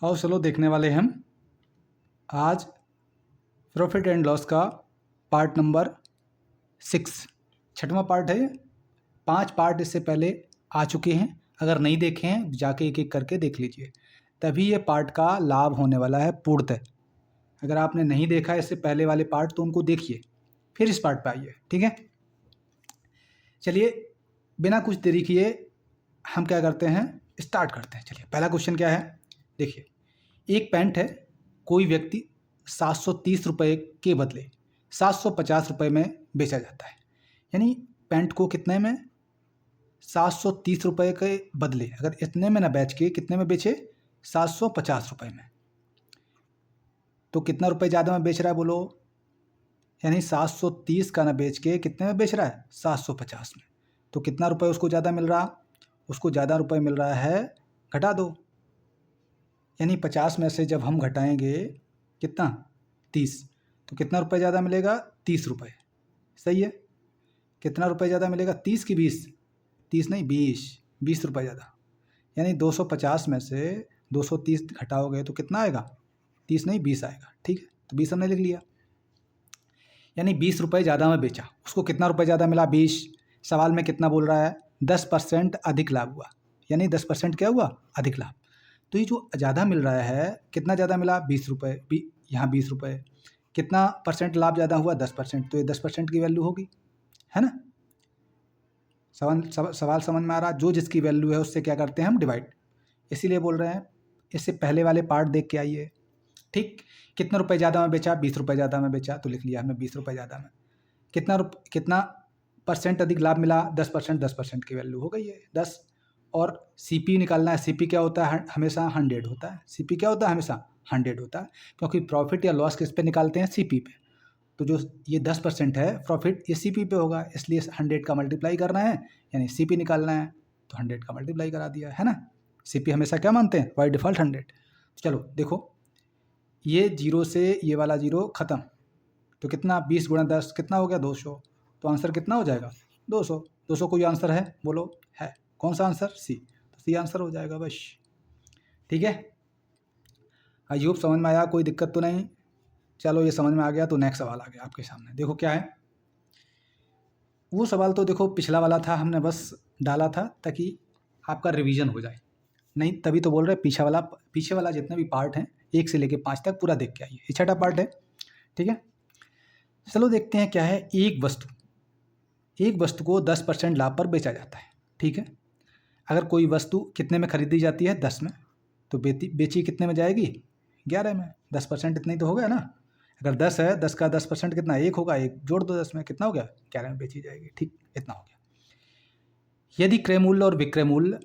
आओ चलो देखने वाले हैं हम आज प्रॉफिट एंड लॉस का पार्ट नंबर 6। छठवां पार्ट है। 5 पार्ट इससे पहले आ चुके हैं। अगर नहीं देखे हैं जाके एक एक करके देख लीजिए, तभी ये पार्ट का लाभ होने वाला है पूर्णतः। अगर आपने नहीं देखा इससे पहले वाले पार्ट तो उनको देखिए, फिर इस पार्ट पे आइए। ठीक है, चलिए बिना कुछ देरी किए हम क्या करते हैं, स्टार्ट करते हैं। चलिए पहला क्वेश्चन क्या है, देखिए। एक पैंट है, कोई व्यक्ति 730 रुपये के बदले 750 रुपये में बेचा जाता है। यानी पैंट को कितने में, 730 रुपये के बदले अगर इतने में ना बेच के कितने में बेचे, 750 रुपये में, तो कितना रुपये ज़्यादा में बेच रहा है बोलो। यानी 730 का ना बेच के कितने में बेच रहा है, 750 में। तो कितना रुपये उसको ज़्यादा मिल रहा, उसको ज़्यादा रुपये मिल रहा है, घटा दो। यानी 50 में से जब हम घटाएंगे कितना, 30, तो कितना रुपये ज़्यादा मिलेगा, 30 रुपये। सही है, कितना रुपये ज़्यादा मिलेगा, 30 की 20, 30 नहीं 20 रुपये ज़्यादा। यानी 250 में से 230 घटाओगे तो कितना आएगा, 30 नहीं 20 आएगा। ठीक है, तो 20 हमने लिख लिया। यानी 20 रुपये ज़्यादा में बेचा, उसको कितना रुपये ज़्यादा मिला, 20। सवाल में कितना बोल रहा है, 10% अधिक लाभ हुआ। यानी 10% क्या हुआ, अधिक लाभ। तो ये जो ज़्यादा मिल रहा है, कितना ज़्यादा मिला, 20 रुपये, यहाँ 20 रुपये। कितना परसेंट लाभ ज़्यादा हुआ, 10%। तो ये 10% की वैल्यू होगी, है ना। सवाल समझ में आ रहा। जो जिसकी वैल्यू है उससे क्या करते हैं हम, डिवाइड। इसीलिए बोल रहे हैं इससे पहले वाले पार्ट देख के आइए। ठीक, कितने रुपए ज़्यादा में बेचा, 20 रुपये ज़्यादा में बेचा, तो लिख लिया हमने 20 रुपये ज़्यादा में। कितना परसेंट अधिक लाभ मिला, 10%। 10% की वैल्यू हो गई है 10। और सीपी निकालना है। सीपी क्या होता है, हमेशा 100 होता है। सीपी क्या होता है, हमेशा 100 होता है, क्योंकि प्रॉफिट या लॉस किस पे निकालते हैं, सीपी पे। तो जो ये 10% है प्रॉफिट, ये सीपी पे होगा, इसलिए 100 का मल्टीप्लाई करना है, यानी सीपी निकालना है, तो 100 का मल्टीप्लाई करा दिया, है ना। सीपी हमेशा क्या मानते हैं, बाय डिफ़ॉल्ट 100। चलो देखो, ये 0 से ये वाला 0 ख़त्म, तो कितना, 20 गुणा 10 कितना हो गया, 200। तो आंसर कितना हो जाएगा, 200। 200 कोई आंसर है बोलो, है। कौन सा आंसर, सी। तो सी आंसर हो जाएगा बस। ठीक है, आई होप समझ में आया, कोई दिक्कत तो नहीं। चलो ये समझ में आ गया, तो नेक्स्ट सवाल आ गया आपके सामने। देखो क्या है, वो सवाल तो देखो पिछला वाला था, हमने बस डाला था ताकि आपका रिवीजन हो जाए। नहीं तभी तो बोल रहे पीछे वाला जितने भी पार्ट हैं 1 से लेके 5 तक पूरा देख के आइए। ये छठा पार्ट है। ठीक है, चलो देखते हैं क्या है। एक वस्तु को 10% लाभ पर बेचा जाता है। ठीक है, अगर कोई वस्तु कितने में खरीदी जाती है, 10 में, तो बेची कितने में जाएगी, 11 में। 10% इतना ही तो हो गया ना। अगर 10 है, 10 का 10% कितना, 1 होगा, 1 जोड़ दो 10 में, कितना हो गया, 11 में बेची जाएगी। ठीक, इतना हो गया। यदि क्रय मूल्य और विक्रय मूल्य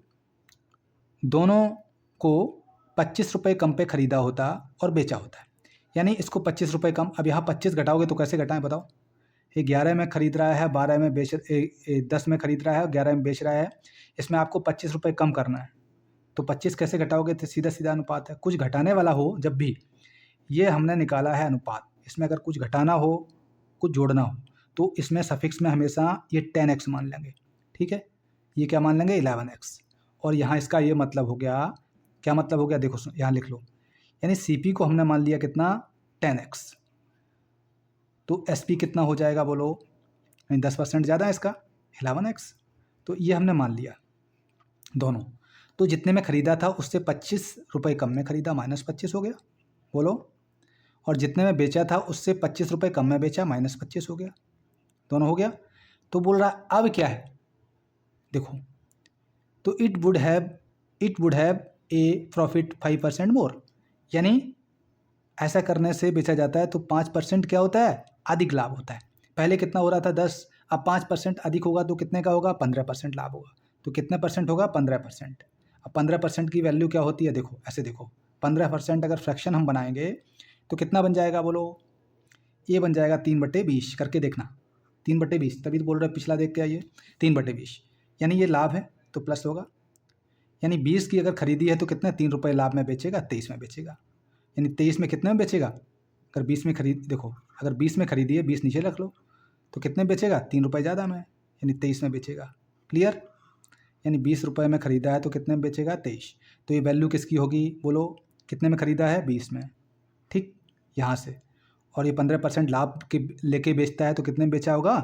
दोनों को 25 रुपये कम पे खरीदा होता और बेचा होता है, यानी इसको 25 रुपये कम, अब यहाँ 25 घटाओगे तो कैसे घटाएं बताओ। ये 11 में खरीद रहा है, 12 में 10 में खरीद रहा है, 11 में बेच रहा है। इसमें आपको 25 रुपये कम करना है, तो 25 कैसे घटाओगे, तो सीधा सीधा अनुपात है। कुछ घटाने वाला हो जब भी, ये हमने निकाला है अनुपात। इसमें अगर कुछ घटाना हो, कुछ जोड़ना हो, तो इसमें सफिक्स में हमेशा ये 10x मान लेंगे। ठीक है, ये क्या मान लेंगे, 11x। और यहाँ इसका ये मतलब हो गया, क्या मतलब हो गया, देखो यहाँ लिख लो। यानी सीपी को हमने मान लिया कितना, 10x, तो एसपी कितना हो जाएगा बोलो, 10% ज़्यादा है इसका, 11x। तो ये हमने मान लिया दोनों। तो जितने में ख़रीदा था उससे 25 रुपये कम में ख़रीदा, -25 हो गया बोलो। और जितने में बेचा था उससे 25 रुपये कम में बेचा, -25 हो गया। दोनों हो गया। तो बोल रहा अब क्या है, देखो, तो it would have a profit 5% मोर। यानी ऐसा करने से बेचा जाता है तो 5% क्या होता है, अधिक लाभ होता है। पहले कितना हो रहा था, 10, अब 5% अधिक होगा तो कितने का होगा, 15% लाभ होगा। तो कितने परसेंट होगा, 15%। अब 15% की वैल्यू क्या होती है, देखो ऐसे देखो, 15% अगर फ्रैक्शन हम बनाएंगे तो कितना बन जाएगा बोलो, ये बन जाएगा 3/20। करके देखना, 3/20, तभी तो बोल रहे पिछला देख के आइए, 3/20। यानी ये लाभ है तो प्लस होगा। यानी 20 की अगर खरीदी है तो कितने, 3 रुपये लाभ में बेचेगा, 23 में बेचेगा। यानी 23 में कितने में बेचेगा, अगर 20 में देखो, अगर 20 में खरीदी है, 20 नीचे रख लो, तो कितने बेचेगा, 3 रुपये ज़्यादा में, यानी 23 में बेचेगा। क्लियर, यानी 20 रुपये में ख़रीदा है तो कितने में बेचेगा, 23। तो ये वैल्यू किसकी होगी बोलो, कितने में ख़रीदा है? 20 में, ठीक, यहाँ से। और ये 15% लाभ के लेके बेचता है तो कितने में बेचा होगा?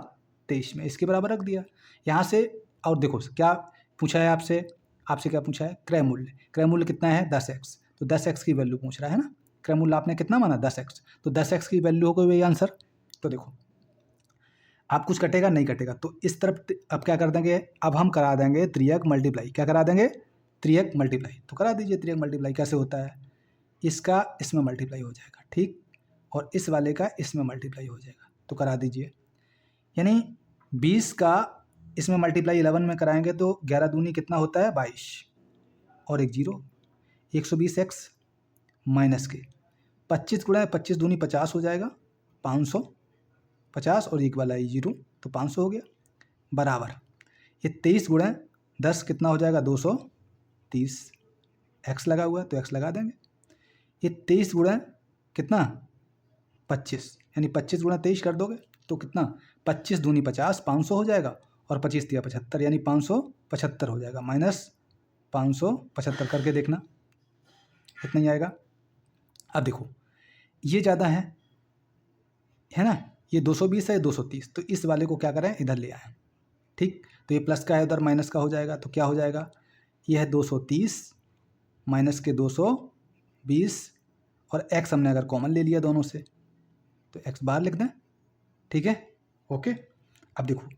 23 में। इसके बराबर रख दिया यहाँ से। और देखो क्या पूछा है आपसे, आपसे क्या पूछा है? क्रय मूल्य। क्रय मूल्य कितना है? 10x। तो 10x की वैल्यू पूछ रहा है ना। क्रय मूल्य आपने कितना माना? 10x। तो 10x की वैल्यू हो गई वही आंसर। तो देखो आप कुछ कटेगा नहीं कटेगा, तो इस तरफ अब क्या कर देंगे? अब हम करा देंगे 3x मल्टीप्लाई। क्या करा देंगे? 3x multiply. तो करा दीजिए 3x मल्टीप्लाई। कैसे होता है? इसका इसमें मल्टीप्लाई हो जाएगा, ठीक, और इस वाले का इसमें मल्टीप्लाई हो जाएगा। तो करा दीजिए, यानी 20 का इसमें मल्टीप्लाई 11 में कराएंगे तो 11 दूनी कितना होता है? 22 और एक जीरो, 120x माइनस के 25 गुणा 25 दूनी 50 हो जाएगा, 550 और एक वाला जीरो तो 500 हो गया, बराबर ये 23 गुणा 10 कितना हो जाएगा? 230। x लगा हुआ है तो x लगा देंगे। ये 23 गुणा कितना? 25, यानी 25 गुणा 23 कर दोगे तो कितना? 25 दूनी 50, 500 हो जाएगा, और 25 दिया 75, यानी 575 हो जाएगा, माइनस 575 करके देखना इतना ही आएगा। अब देखो ये ज़्यादा है ना, ये 220 है, 230, तो इस वाले को क्या करें? इधर ले आए, ठीक। तो ये प्लस का है, उधर माइनस का हो जाएगा, तो क्या हो जाएगा? ये है 230 माइनस के 220, और x हमने अगर कॉमन ले लिया दोनों से तो x बाहर लिख दें, ठीक है, ओके। अब देखो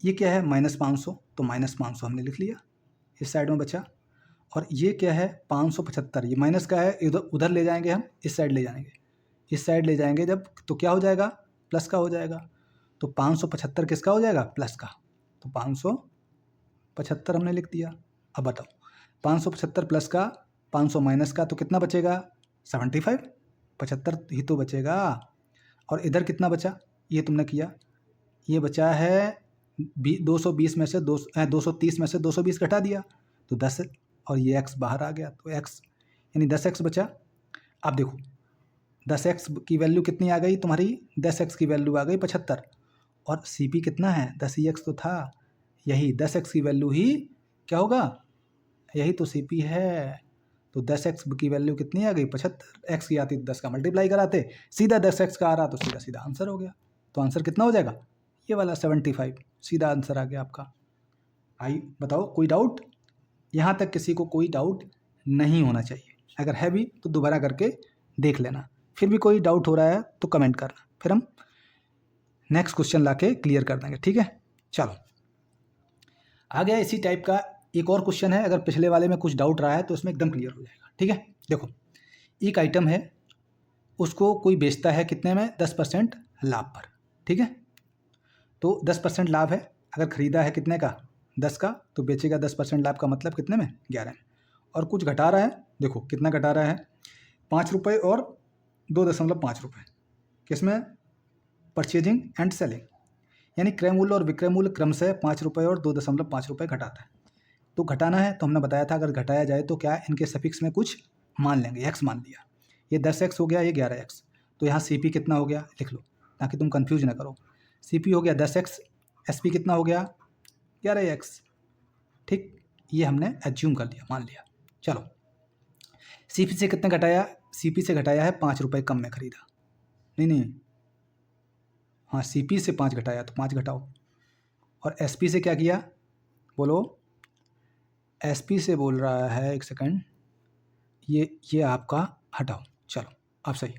ये क्या है? -500, तो -500 हमने लिख लिया, इस साइड में बचा। और ये क्या है? 575, ये माइनस का है, इधर उधर ले जाएंगे हम, इस साइड ले जाएंगे, इस साइड ले जाएंगे जब, तो क्या हो जाएगा? प्लस का हो जाएगा। तो 575 किसका हो जाएगा? प्लस का। तो 575 हमने लिख दिया। अब बताओ 575 प्लस का, 500 माइनस का, तो कितना बचेगा? 75, 75 ही तो बचेगा। और इधर कितना बचा? ये तुमने किया, ये बचा है 220 में से 230 में से 220 घटा दिया तो 10, और ये x बाहर आ गया तो x, यानी 10x बचा। अब देखो 10x की वैल्यू कितनी आ गई तुम्हारी? 10x की वैल्यू आ गई 75, और CP कितना है? 10x तो था, यही 10x की वैल्यू ही क्या होगा? यही तो CP है। तो 10x की वैल्यू कितनी आ गई? 75। x की आती तो 10 का मल्टीप्लाई कराते, सीधा 10x का आ रहा तो सीधा सीधा आंसर हो गया। तो आंसर कितना हो जाएगा? ये वाला 75, सीधा आंसर आ गया आपका। आई बताओ कोई डाउट? यहाँ तक किसी को कोई डाउट नहीं होना चाहिए, अगर है भी तो दोबारा करके देख लेना, फिर भी कोई डाउट हो रहा है तो कमेंट करना, फिर हम नेक्स्ट क्वेश्चन लाके क्लियर कर देंगे, ठीक है। चलो आ गया इसी टाइप का एक और क्वेश्चन है, अगर पिछले वाले में कुछ डाउट रहा है तो इसमें एकदम क्लियर हो जाएगा, ठीक है। देखो एक आइटम है, उसको कोई बेचता है कितने में? 10% लाभ पर, ठीक है। तो 10% लाभ है, अगर ख़रीदा है कितने का? 10 का, तो बेचेगा 10% लाभ का मतलब कितने में? 11 में। और कुछ घटा रहा है, देखो कितना घटा रहा है? 5 रुपये और 2.5 रुपये, किसमें? परचेजिंग एंड सेलिंग, यानी क्रय मूल्य और विक्रय मूल्य क्रमशः 5 रुपये और 2.5 रुपये घटाता है। तो घटाना है तो हमने बताया था अगर घटाया जाए तो क्या इनके सफिक्स में कुछ मान लेंगे, x मान लिया, ये 10x हो गया, ये 11x, तो यहाँ CP कितना हो गया लिख लो ताकि तुम कंफ्यूज ना करो। CP हो गया 10x, SP कितना हो गया? 11x, ठीक, ये हमने एज्यूम कर लिया, मान लिया। चलो CP से कितने घटाया? CP से घटाया है 5 रुपये कम में खरीदा, नहीं, हाँ CP से 5 घटाया तो 5 घटाओ। और SP से क्या किया? बोलो, SP से बोल रहा है, एक सेकंड, ये आपका हटाओ। चलो अब सही,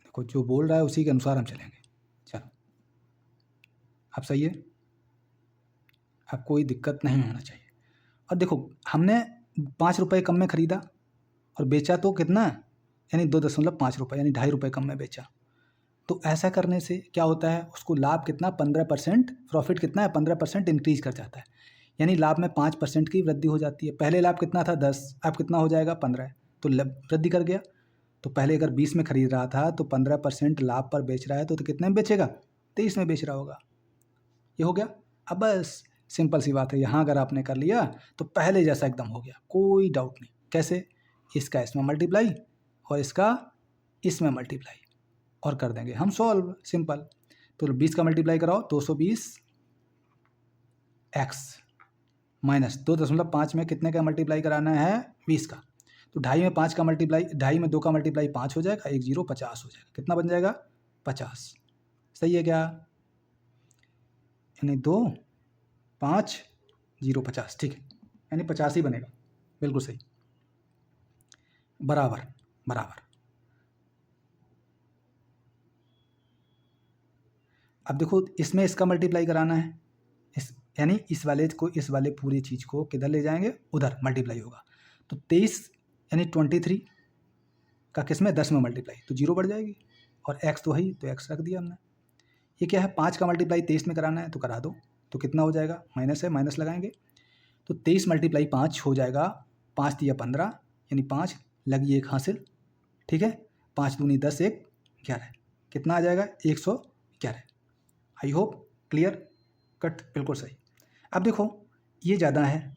देखो जो बोल रहा है उसी के अनुसार हम चलेंगे। चलो अब सही है, अब कोई दिक्कत नहीं होना चाहिए। और देखो हमने 5 रुपये कम में ख़रीदा और बेचा तो कितना? यानी 2.5 रुपये, यानी 2.5 रुपये कम में बेचा। तो ऐसा करने से क्या होता है? उसको लाभ कितना? 15%, प्रॉफिट कितना है? 15% इंक्रीज कर जाता है, यानी लाभ में 5% की वृद्धि हो जाती है। पहले लाभ कितना था? 10, अब कितना हो जाएगा? 15, तो वृद्धि कर गया। तो पहले अगर 20 में खरीद रहा था तो 15% लाभ पर बेच रहा है तो कितने में बेचेगा? 23 में बेच रहा होगा। ये हो गया। अब बस सिंपल सी बात है, यहाँ अगर आपने कर लिया तो पहले जैसा एकदम हो गया, कोई डाउट नहीं। कैसे? इसका इसमें मल्टीप्लाई और इसका इसमें मल्टीप्लाई और कर देंगे हम सॉल्व, सिंपल। तो 20 का मल्टीप्लाई कराओ, 220 x माइनस 2.5 में कितने का मल्टीप्लाई कराना है? 20 का, तो 2.5 में 5 का मल्टीप्लाई, 2.5 में 2 का मल्टीप्लाई 5 हो जाएगा, 1 0 50 हो जाएगा। कितना बन जाएगा? 50। सही है क्या? यानी 2 5 0 50, ठीक है, यानी 50 ही बनेगा। बिल्कुल सही, बराबर बराबर। अब देखो इसमें इसका मल्टीप्लाई कराना है, इस यानी इस वाले को, इस वाले पूरी चीज़ को किधर ले जाएंगे? उधर मल्टीप्लाई होगा। तो 23 यानी 23 का किस में? 10 में मल्टीप्लाई, तो 0 बढ़ जाएगी, और x तो है ही, तो x रख दिया हमने। ये क्या है? 5 का मल्टीप्लाई 23 में कराना है, तो करा दो। तो कितना हो जाएगा? माइनस है, माइनस लगाएंगे, तो 23 मल्टीप्लाई 5 हो जाएगा, 5 दिया 15, यानी 5 लगी 1 हासिल, ठीक है। 5 दूनी 10, 1 11, कितना आ जाएगा? 111। आई होप क्लियर कट, बिल्कुल सही। अब देखो ये ज़्यादा है,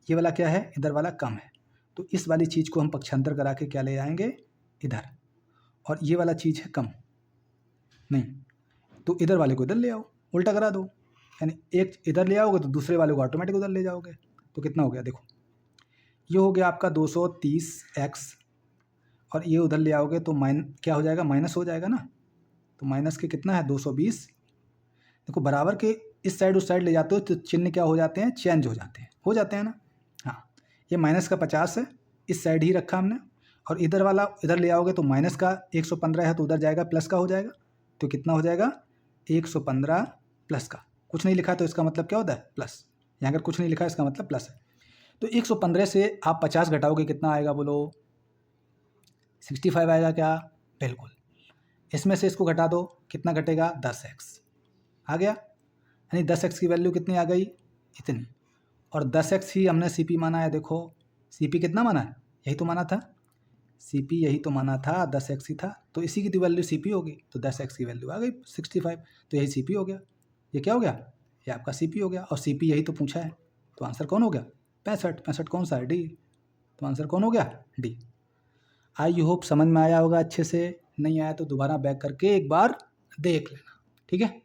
ये वाला क्या है? इधर वाला कम है, तो इस वाली चीज़ को हम पक्षांतर करा के क्या ले आएंगे? इधर, और ये वाला चीज़ है कम, नहीं, तो इधर वाले को इधर ले आओ, उल्टा करा दो, यानी एक इधर ले आओगे तो दूसरे वाले को ऑटोमेटिक उधर ले जाओगे। तो कितना हो गया? देखो ये हो गया आपका 230x, और ये उधर ले आओगे तो क्या हो जाएगा? माइनस हो जाएगा ना, तो माइनस के कितना है? 220। देखो बराबर के इस साइड उस साइड ले जाते हो तो चिन्ह क्या हो जाते हैं? चेंज हो जाते हैं ना। हाँ, ये माइनस का 50 है, इस साइड ही रखा हमने, और इधर वाला इधर ले आओगे तो माइनस का 115 है, तो उधर जाएगा प्लस का हो जाएगा, तो कितना हो जाएगा? 115 प्लस का, कुछ नहीं लिखा तो इसका मतलब क्या होता है? प्लस। यहाँ अगर कुछ नहीं लिखा इसका मतलब प्लस है। तो 115 से आप 50 घटाओगे, कितना आएगा बोलो? 65 आएगा क्या? बिल्कुल। इसमें से इसको घटा दो, कितना घटेगा? 10x आ गया, यानी 10x की वैल्यू कितनी आ गई? इतनी, और 10x ही हमने CP माना है। देखो CP कितना माना है? यही तो माना था, CP यही तो माना था, 10x ही था, तो इसी की तो वैल्यू CP होगी, तो 10x की वैल्यू आ गई 65, तो यही CP हो गया। ये क्या हो गया? ये आपका CP हो गया, और CP यही तो पूछा है, तो आंसर कौन हो गया? 65। 65 कौन सा है? डी, तो आंसर कौन हो गया? डी। आई होप समझ में आया होगा अच्छे से, नहीं आया तो दोबारा बैक करके एक बार देख लेना, ठीक है।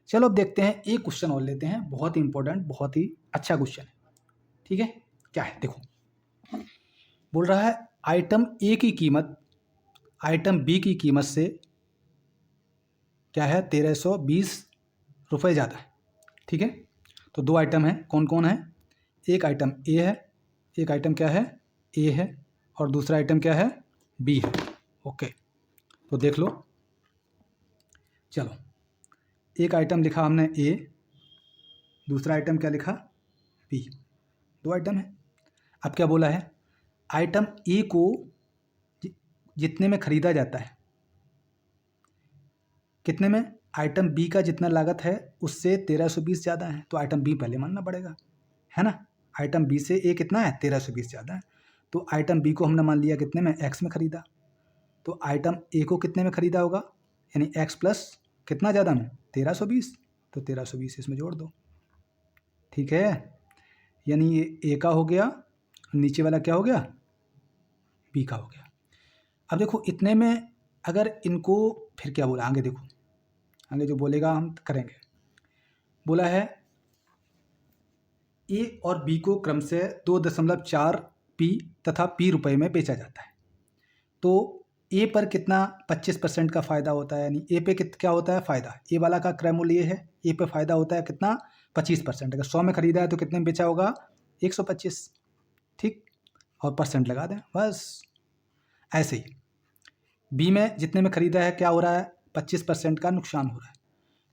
चलो अब देखते हैं, एक क्वेश्चन और लेते हैं, बहुत ही इंपॉर्टेंट, बहुत ही अच्छा क्वेश्चन है, ठीक है। क्या है? देखो बोल रहा है आइटम ए की कीमत आइटम बी की कीमत से क्या है? 1320 रुपये ज़्यादा है, ठीक है। तो दो आइटम है, कौन कौन है? एक आइटम ए है, एक आइटम क्या है? ए है, और दूसरा आइटम क्या है? बी है। ओके, तो देख लो, चलो एक आइटम लिखा हमने ए, दूसरा आइटम क्या लिखा? बी, दो आइटम है। अब क्या बोला है? आइटम ए को जितने में खरीदा जाता है, कितने में? आइटम बी का जितना लागत है उससे 1320 ज़्यादा है, तो आइटम बी पहले मानना पड़ेगा, है ना। आइटम बी से ए कितना है? 1320 ज़्यादा है, तो आइटम बी को हमने मान लिया कितने में? एक्स में खरीदा, तो आइटम ए को कितने में खरीदा होगा? यानी एक्स प्लस कितना ज़्यादा में? 1320, तो 1320 इसमें जोड़ दो, ठीक है। यानी ये ए का हो गया, नीचे वाला क्या हो गया? बी का हो गया। अब देखो इतने में अगर इनको, फिर क्या बोला आगे? देखो आगे जो बोलेगा हम करेंगे। बोला है ए और बी को क्रम से 2.4 पी तथा पी रुपए में बेचा जाता है, तो ए पर कितना? 25% का फ़ायदा होता है, यानी ए पे क्या होता है? फ़ायदा। ए वाला का क्रय मूल्य ये है, ए पे फ़ायदा होता है कितना? 25%। अगर 100 में खरीदा है तो कितने में बेचा होगा? 125, ठीक, और परसेंट लगा दें बस। ऐसे ही बी में जितने में खरीदा है क्या हो रहा है? 25% का नुकसान हो रहा है,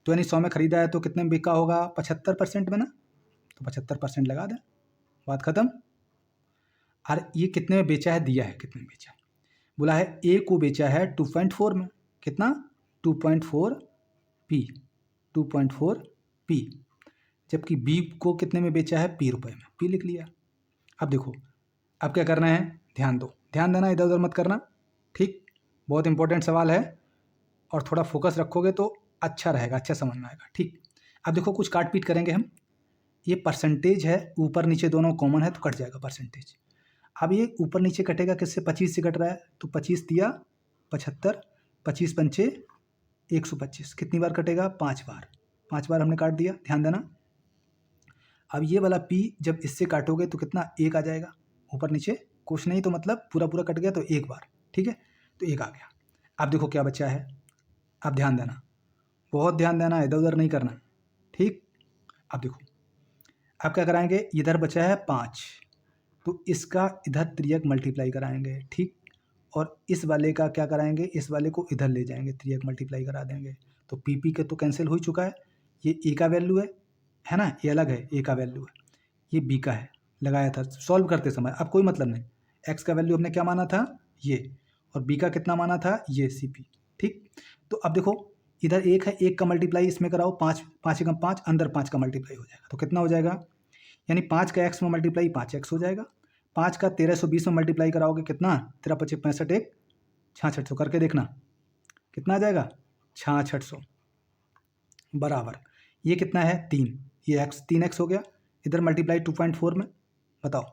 तो यानी 100 में खरीदा है तो कितने में बिका होगा? 75% में ना, तो 75% लगा दें, बात ख़त्म। और ये कितने में बेचा है? दिया है कितने में बेचा है। बोला है ए को बेचा है 2.4 में, कितना? 2.4 पी, 2.4 पी, जबकि बी को कितने में बेचा है? पी रुपए में, पी लिख लिया। अब देखो अब क्या करना है? ध्यान दो, ध्यान देना, इधर उधर मत करना, ठीक, बहुत इंपॉर्टेंट सवाल है, और थोड़ा फोकस रखोगे तो अच्छा रहेगा, अच्छा समझ में आएगा, ठीक। अब देखो कुछ काट पीट करेंगे हम, ये परसेंटेज है, ऊपर नीचे दोनों कॉमन है तो कट जाएगा परसेंटेज। अब ये ऊपर नीचे कटेगा किससे? 25 से कट रहा है, तो 25 दिया 75, 25 पंचे 125, कितनी बार कटेगा? 5 बार, 5 बार हमने काट दिया, ध्यान देना। अब ये वाला पी जब इससे काटोगे तो कितना? 1 आ जाएगा, ऊपर नीचे कुछ नहीं तो मतलब पूरा पूरा कट गया तो एक बार, ठीक है, तो एक आ गया। अब देखो क्या बचा है, अब ध्यान देना, बहुत ध्यान देना, इधर उधर नहीं करना, ठीक। अब देखो अब क्या कराएंगे, इधर बचा है 5, तो इसका इधर त्रियक मल्टीप्लाई कराएंगे, ठीक। और इस वाले का क्या कराएंगे, इस वाले को इधर ले जाएंगे, त्रियक मल्टीप्लाई करा देंगे। तो पी के तो कैंसिल हो चुका है, ये ए का वैल्यू है ना, ये अलग है, ए का वैल्यू है, ये बी का है, लगाया था सॉल्व करते समय। अब कोई मतलब नहीं, एक्स का वैल्यू हमने क्या माना था ये, और बी का कितना माना था ये सी पी, ठीक। तो अब देखो इधर एक है, एक का मल्टीप्लाई इसमें कराओ, 5 5 एकम 5, अंदर 5 का मल्टीप्लाई हो जाएगा, तो कितना हो जाएगा, यानी 5 का एक्स में मल्टीप्लाई 5x हो जाएगा। 5 का 1320 में मल्टीप्लाई कराओगे कितना, 13 पच्चीस 65 एक 6600, करके देखना कितना आ जाएगा, 6600 बराबर ये कितना है 3, ये x 3x हो गया, इधर मल्टीप्लाई 2.4 में, बताओ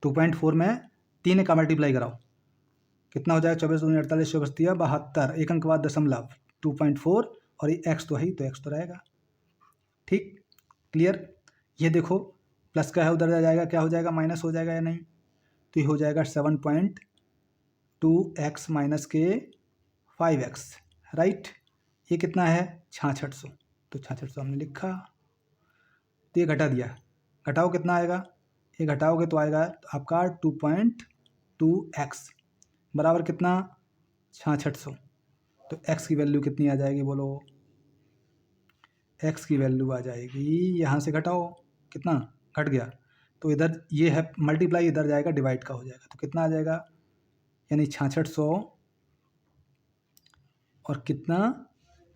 2.4 में 3 का मल्टीप्लाई कराओ कितना हो जाएगा, 24 दूनी 48 24 दिया 72, एक अंक बाद दशमलव 2.4, और ये x तो है ही, तो x तो रहेगा, ठीक, क्लियर। ये देखो प्लस का है उधर आ जाएगा, क्या हो जाएगा, माइनस हो जाएगा या नहीं, तो ये हो जाएगा 7.2x माइनस के 5x, राइट। ये कितना है 6600, तो 6600 हमने लिखा, तो ये घटा दिया, घटाओ कितना आएगा, ये घटाओगे तो आएगा आपका 2.2x बराबर कितना 6600। तो x की वैल्यू कितनी आ जाएगी बोलो, x की वैल्यू आ जाएगी, यहाँ से घटाओ कितना घट गया, तो इधर ये है मल्टीप्लाई, इधर जाएगा डिवाइड का हो जाएगा, तो कितना आ जाएगा, यानी 6600 और कितना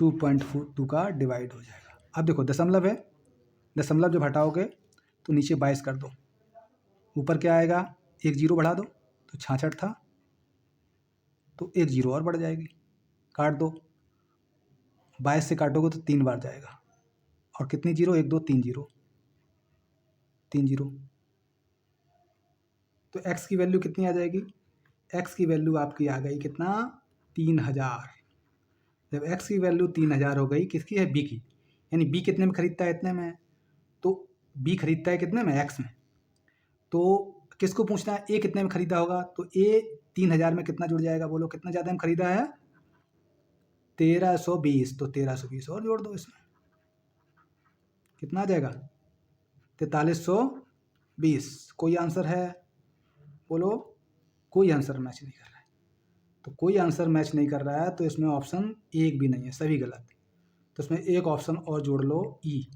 2.42 का डिवाइड हो जाएगा। अब देखो दशमलव है, दशमलव जब हटाओगे तो नीचे 22 कर दो, ऊपर क्या आएगा, एक जीरो बढ़ा दो, तो 66 था, तो एक जीरो और बढ़ जाएगी, काट दो, 22 से काटोगे तो 3 बार जाएगा, और कितनी जीरो, 1 2 3 जीरो, 3 जीरो, तो x की वैल्यू कितनी आ जाएगी, x की वैल्यू आपकी आ गई कितना 3000। जब x की वैल्यू 3000 हो गई, किसकी है, b की, यानी b कितने में खरीदता है, इतने में, तो b खरीदता है कितने में, x में, तो किसको पूछना है, a कितने में खरीदा होगा, तो a 3000 में कितना जुड़ जाएगा बोलो, कितना ज़्यादा में खरीदा है 1320, तो 1320 और जोड़ दो इसमें, कितना आ जाएगा 4320। कोई आंसर है बोलो, कोई आंसर मैच नहीं कर रहा है, तो कोई आंसर मैच नहीं कर रहा है, तो इसमें ऑप्शन एक भी नहीं है, सभी गलत। तो इसमें एक ऑप्शन और जोड़ लो ई,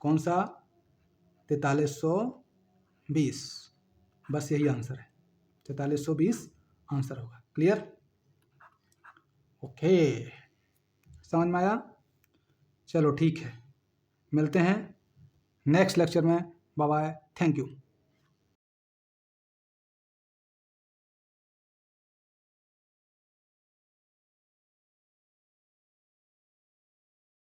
कौन सा 4320, बस यही आंसर है, 4320 आंसर होगा, क्लियर, ओके, समझ में आया, चलो ठीक है, मिलते हैं नेक्स्ट लेक्चर में, बाय बाय, थैंक यू।